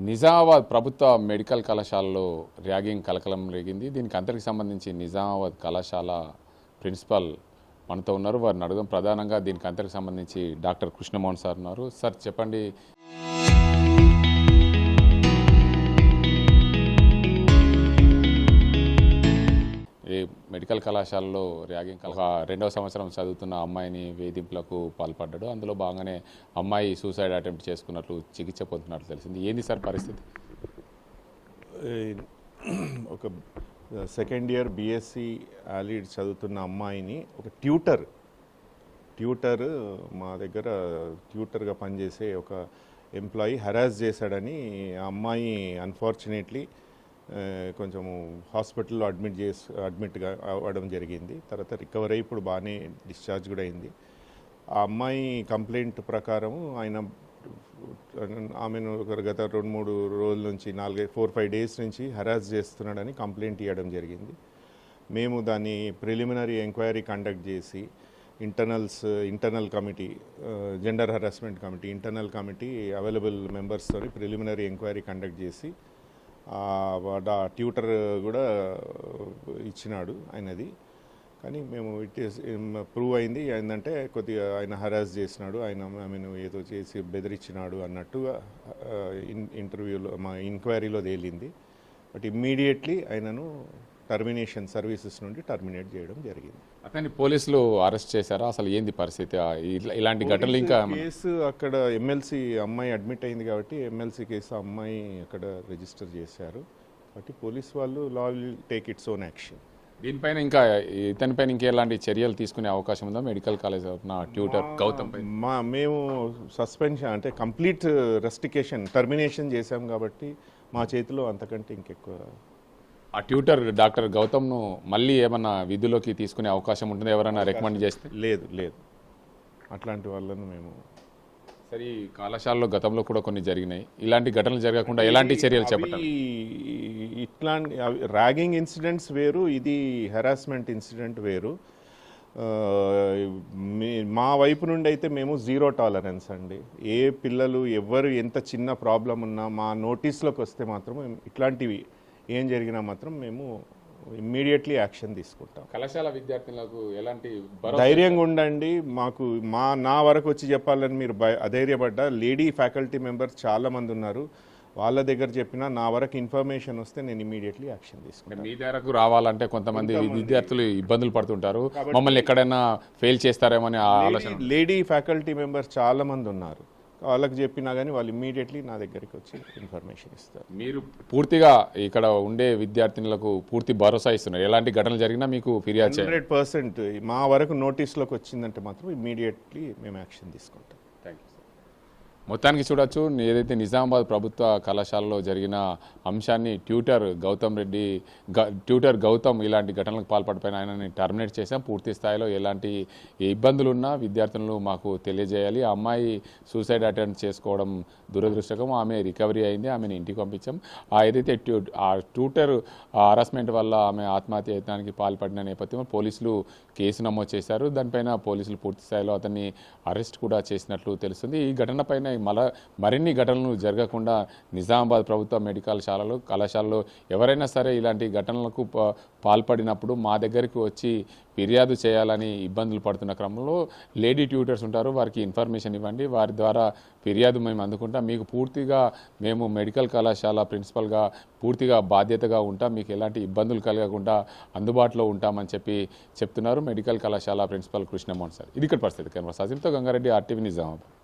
నిజామాబాద్ ప్రభుత్వ మెడికల్ కళాశాలలో ర్యాగింగ్ కలకలం రేగింది. దీనికి అంతటికి సంబంధించి నిజామాబాద్ కళాశాల ప్రిన్సిపల్ మనతో ఉన్నారు. వారిని అడుగుదాం. ప్రధానంగా దీనికి అంతటికి సంబంధించి డాక్టర్ కృష్ణమోహన్ సార్ ఉన్నారు. సార్ చెప్పండి. ఈ మెడికల్ కళాశాలలో ర్యాగింగ్ ఒక 2వ సంవత్సరం చదువుతున్న అమ్మాయిని వేధింపులకు పాల్పడ్డాడు. అందులో భాగంగానే అమ్మాయి సూసైడ్ అటెంప్ట్ చేసుకున్నట్లు చికిత్స పొందుతున్నట్లు తెలిసింది. ఏంది సార్ పరిస్థితి? ఒక సెకండ్ ఇయర్ బీఎస్సీ ఆలీడ్ చదువుతున్న అమ్మాయిని ఒక ట్యూటర్ మా దగ్గర ట్యూటర్గా పనిచేసే ఒక ఎంప్లాయీ హెరాస్ చేశాడని ఆ అమ్మాయి అన్ఫార్చునేట్లీ కొంచెము హాస్పిటల్లో అడ్మిట్గా అవ్వడం జరిగింది. తర్వాత రికవర్ అయ్యి ఇప్పుడు బాగానే డిశ్చార్జ్ కూడా అయింది. ఆ అమ్మాయి కంప్లైంట్ ప్రకారం ఆమెను గత 2-3 రోజుల నుంచి 4-5 డేస్ నుంచి హెరాస్ చేస్తున్నాడని కంప్లైంట్ ఇవ్వడం జరిగింది. మేము దాన్ని ప్రిలిమినరీ ఎంక్వైరీ కండక్ట్ చేసి internal committee, gender harassment committee, internal committee available మెంబర్స్తో ప్రిలిమినరీ ఎంక్వైరీ కండక్ట్ చేసి ట్యూటర్ కూడా ఇచ్చినాడు ఆయనది. కానీ మేము ప్రూవ్ అయింది ఏంటంటే కొద్దిగా ఆయన హరాస్ చేసినాడు, ఆమెను ఏదో చేసి బెదిరించినాడు అన్నట్టుగా ఇంటర్వ్యూలో మా ఎంక్వైరీలో తేలింది. బట్ ఇమ్మీడియట్లీ ఆయనను సర్వీసెస్ నుండి టర్మినేట్ చేయడం జరిగింది. అతన్ని పోలీసులు అరెస్ట్ చేశారా? అసలు ఏంది పరిస్థితి? ఇలాంటి ఘటనలు ఇంకా కేసు అక్కడ ఎమ్మెల్సీ అమ్మాయి అడ్మిట్ అయింది కాబట్టి ఎమ్మెల్సీ కేసు అమ్మాయి అక్కడ రిజిస్టర్ చేశారు. కాబట్టి పోలీస్ వాళ్ళు law will take its own action. దీనిపైన ఇంకా ఇతనిపైన ఇంకెలాంటి చర్యలు తీసుకునే అవకాశం ఉందా? మెడికల్ కాలేజ్ ట్యూటర్ గౌతమ్ మేము సస్పెన్షన్ అంటే కంప్లీట్ టర్మినేషన్ చేశాం కాబట్టి మా చేతిలో అంతకంటే ఇంకెక్కువ. ఆ ట్యూటర్ డాక్టర్ గౌతమ్ను మళ్ళీ ఏమన్నా విధుల్లోకి తీసుకునే అవకాశం ఉంటుంది? ఎవరైనా రికమెండ్ చేస్తే? లేదు అట్లాంటి వాళ్ళను మేము సరే. ఈ కళాశాలలో గతంలో కూడా కొన్ని జరిగినాయి. ఇలాంటి ఘటనలు జరగకుండా ఎలాంటి చర్యలు చేపట్టాలి? ఇట్లాంటి ర్యాగింగ్ ఇన్సిడెంట్స్ వేరు, ఇది హెరాస్మెంట్ ఇన్సిడెంట్ వేరు. మా వైపు నుండి అయితే మేము 0 టాలరెన్స్ అండి. ఏ పిల్లలు ఎవరు ఎంత చిన్న ప్రాబ్లం ఉన్నా మా నోటీస్లోకి వస్తే మాత్రం ఇట్లాంటివి ఏం జరిగినా మాత్రం మేము ఇమ్మీడియట్లీ యాక్షన్ తీసుకుంటాం. కళాశాల విద్యార్థులకు ఎలాంటి ధైర్యంగా ఉండండి. నా వరకు వచ్చి చెప్పాలని మీరు అధైర్యపడ్డా లేడీ ఫ్యాకల్టీ మెంబర్స్ చాలామంది ఉన్నారు. వాళ్ళ దగ్గర చెప్పినా నా వరకు ఇన్ఫర్మేషన్ వస్తే నేను ఇమ్మీడియట్లీ యాక్షన్ తీసుకుంటాను. మీ దగ్గరకు రావాలంటే కొంతమంది విద్యార్థులు ఇబ్బందులు పడుతుంటారు, మమ్మల్ని ఎక్కడైనా ఫెయిల్ చేస్తారేమో అని ఆలోచన. లేడీ ఫ్యాకల్టీ మెంబర్స్ చాలామంది ఉన్నారు. వాళ్ళకి చెప్పినా కానీ వాళ్ళు ఇమ్మీడియట్లీ నా దగ్గరికి వచ్చి ఇన్ఫర్మేషన్ ఇస్తారు. మీరు పూర్తిగా ఇక్కడ ఉండే విద్యార్థినులకు పూర్తి భరోసా ఇస్తున్నారు. ఎలాంటి ఘటనలు జరిగినా మీకు ఫిర్యాదు 100% మా వరకు నోటీస్లోకి వచ్చిందంటే మాత్రం ఇమ్మీడియట్లీ మేము యాక్షన్ తీసుకుంటాం. Thank you. మొత్తానికి చూడొచ్చు, ఏదైతే నిజామాబాద్ ప్రభుత్వ కళాశాలలో జరిగిన అంశాన్ని ట్యూటర్ గౌతమ్ ఇలాంటి ఘటనలకు పాల్పడిపోయిన ఆయనని టర్మినేట్ చేశాం. పూర్తి స్థాయిలో ఎలాంటి ఇబ్బందులు ఉన్నా విద్యార్థులు మాకు తెలియజేయాలి. ఆ అమ్మాయి సూసైడ్ అటెంప్ట్ చేసుకోవడం దురదృష్టకం. ఆమె రికవరీ అయింది, ఆమెను ఇంటికి పంపించాం. ఏదైతే ట్యూటర్ హరాస్మెంట్ వల్ల ఆమె ఆత్మహత్య యత్నానికి పాల్పడిన నేపథ్యంలో పోలీసులు కేసు నమోదు చేశారు. దానిపైన పోలీసులు పూర్తి స్థాయిలో అతన్ని అరెస్ట్ కూడా చేసినట్లు తెలుస్తుంది. ఈ ఘటన పైన మరిన్ని ఘటనలు జరగకుండా నిజామాబాద్ ప్రభుత్వ మెడికల్ కళాశాలలో ఎవరైనా సరే ఇలాంటి ఘటనలకు పాల్పడినప్పుడు మా దగ్గరికి వచ్చి ఫిర్యాదు చేయాలని ఇబ్బందులు పడుతున్న క్రమంలో లేడీ ట్యూటర్స్ ఉంటారు, వారికి ఇన్ఫర్మేషన్ ఇవ్వండి. వారి ద్వారా ఫిర్యాదు మేము అందుకుంటాం. మీకు పూర్తిగా మేము మెడికల్ కళాశాల ప్రిన్సిపల్గా పూర్తిగా బాధ్యతగా ఉంటాం. మీకు ఎలాంటి ఇబ్బందులు కలగకుండా అందుబాటులో ఉంటామని చెప్తున్నారు మెడికల్ కళాశాల ప్రిన్సిపల్ కృష్ణమోహన్ సార్. ఇది ఇక్కడ పరిస్థితి. కెమెరా సాజింతో గంగారెడ్డి, RTV నిజామాబాద్.